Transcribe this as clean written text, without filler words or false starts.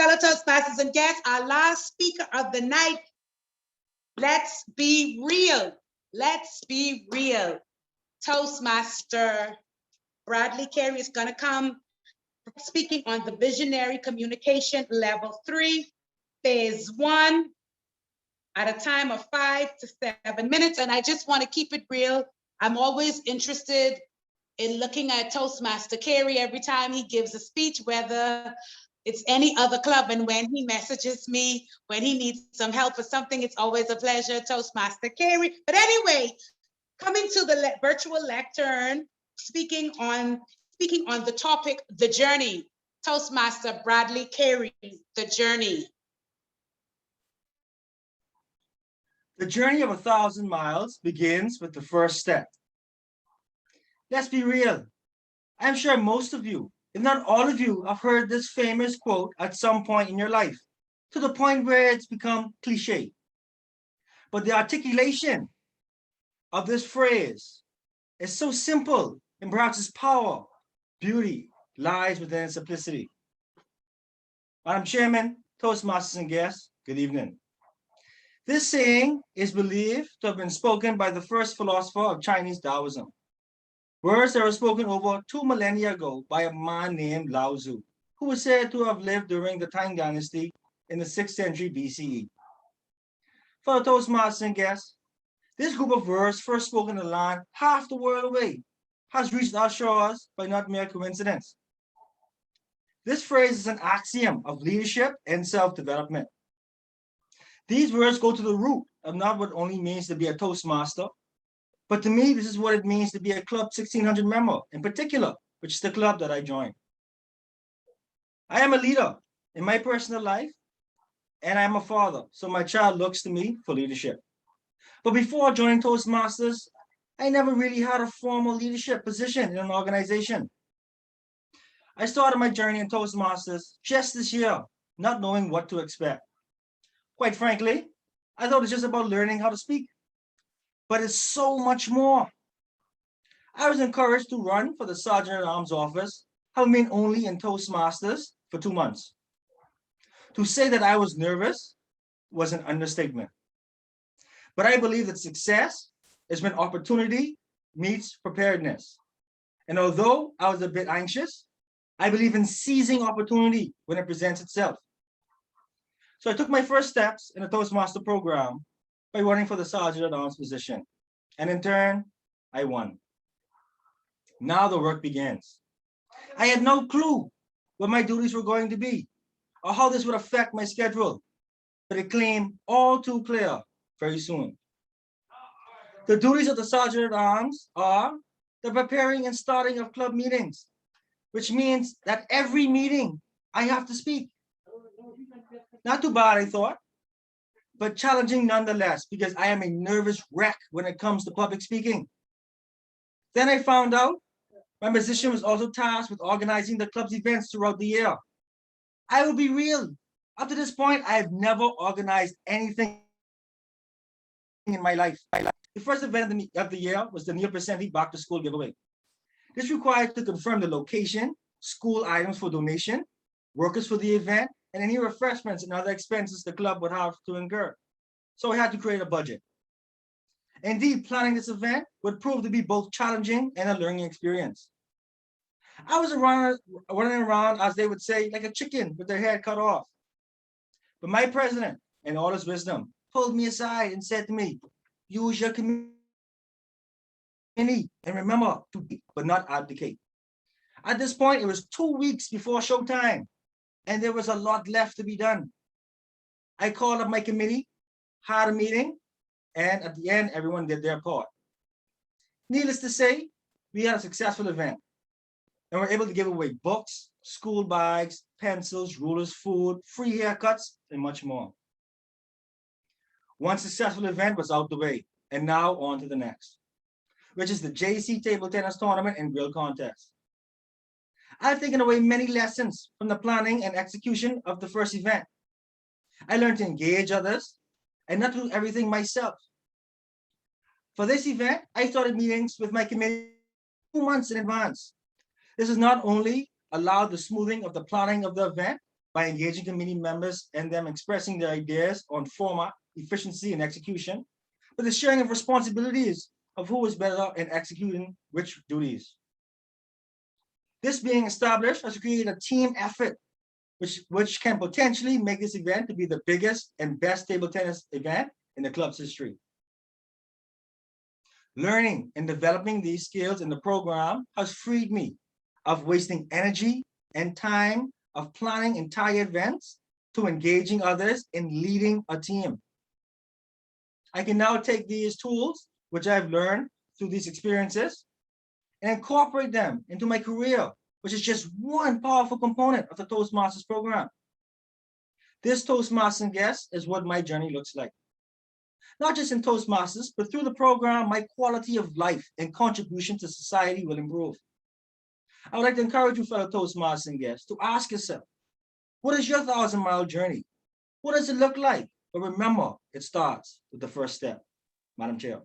fellow Toastmasters and guests, our last speaker of the night. Let's be real. Let's be real. Toastmaster Bradley Carey is going to come speaking on the Visionary Communication Level 3, Phase 1, at a time of 5 to 7 minutes. And I just want to keep it real. I'm always interested in looking at Toastmaster Carey every time he gives a speech, whether it's any other club. And when he messages me, when he needs some help or something, it's always a pleasure, Toastmaster Carey. But anyway, coming to the virtual lectern, speaking on the topic, the journey. Toastmaster Bradley Carey, the journey. The journey of 1,000 miles begins with the first step. Let's be real. I'm sure most of you, if not all of you, have heard this famous quote at some point in your life, to the point where it's become cliche. But the articulation of this phrase is so simple, and perhaps its power, beauty, lies within its simplicity. Madam Chairman, Toastmasters and guests, good evening. This saying is believed to have been spoken by the first philosopher of Chinese Taoism. Words that were spoken over 2 millennia ago by a man named Lao Tzu, who was said to have lived during the Tang Dynasty in the 6th century BCE. For the Toastmasters and guests, this group of words, first spoken in a land half the world away, has reached our shores by not mere coincidence. This phrase is an axiom of leadership and self-development. These words go to the root of not what only means to be a Toastmaster, but to me, this is what it means to be a Club 1600 member, in particular, which is the club that I joined. I am a leader in my personal life, and I'm a father, so my child looks to me for leadership. But before joining Toastmasters, I never really had a formal leadership position in an organization. I started my journey in Toastmasters just this year, not knowing what to expect. Quite frankly, I thought it's just about learning how to speak, but it's so much more. I was encouraged to run for the Sergeant at Arms office, having been only in Toastmasters for 2 months. To say that I was nervous was an understatement. But I believe that success is when opportunity meets preparedness. And although I was a bit anxious, I believe in seizing opportunity when it presents itself. So I took my first steps in the Toastmaster program by running for the Sergeant at Arms position. And in turn, I won. Now the work begins. I had no clue what my duties were going to be or how this would affect my schedule, but it became all too clear very soon. The duties of the Sergeant at Arms are the preparing and starting of club meetings, which means that every meeting I have to speak. Not too bad, I thought, but challenging nonetheless, because I am a nervous wreck when it comes to public speaking. Then I found out my position was also tasked with organizing the club's events throughout the year. I will be real. Up to this point, I have never organized anything in my life. The first event of the year was the Neil Percenti Back to School giveaway. This required to confirm the location, school items for donation, workers for the event, and any refreshments and other expenses the club would have to incur. So I had to create a budget. Indeed, planning this event would prove to be both challenging and a learning experience. I was running around, as they would say, like a chicken with their head cut off. But my president, in all his wisdom, pulled me aside and said to me, use your community and remember to be, but not abdicate. At this point, it was 2 weeks before showtime, and there was a lot left to be done. I called up my committee, had a meeting, and at the end, everyone did their part. Needless to say, we had a successful event, and were able to give away books, school bags, pencils, rulers, food, free haircuts, and much more. One successful event was out the way, and now on to the next, which is the JC Table Tennis Tournament and Grill Contest. I've taken away many lessons from the planning and execution of the first event. I learned to engage others and not do everything myself. For this event, I started meetings with my committee 2 months in advance. This has not only allowed the smoothing of the planning of the event, by engaging committee members and them expressing their ideas on format, efficiency, and execution, but the sharing of responsibilities of who is better in executing which duties. This being established has created a team effort, which can potentially make this event to be the biggest and best table tennis event in the club's history. Learning and developing these skills in the program has freed me of wasting energy and time of planning entire events to engaging others in leading a team. I can now take these tools, which I've learned through these experiences, and incorporate them into my career, which is just one powerful component of the Toastmasters program. This Toastmasters guest is what my journey looks like. Not just in Toastmasters, but through the program, my quality of life and contribution to society will improve. I would like to encourage you, fellow Toastmasters guests, to ask yourself, what is your 1,000-mile journey? What does it look like? But remember, it starts with the first step. Madam Chair.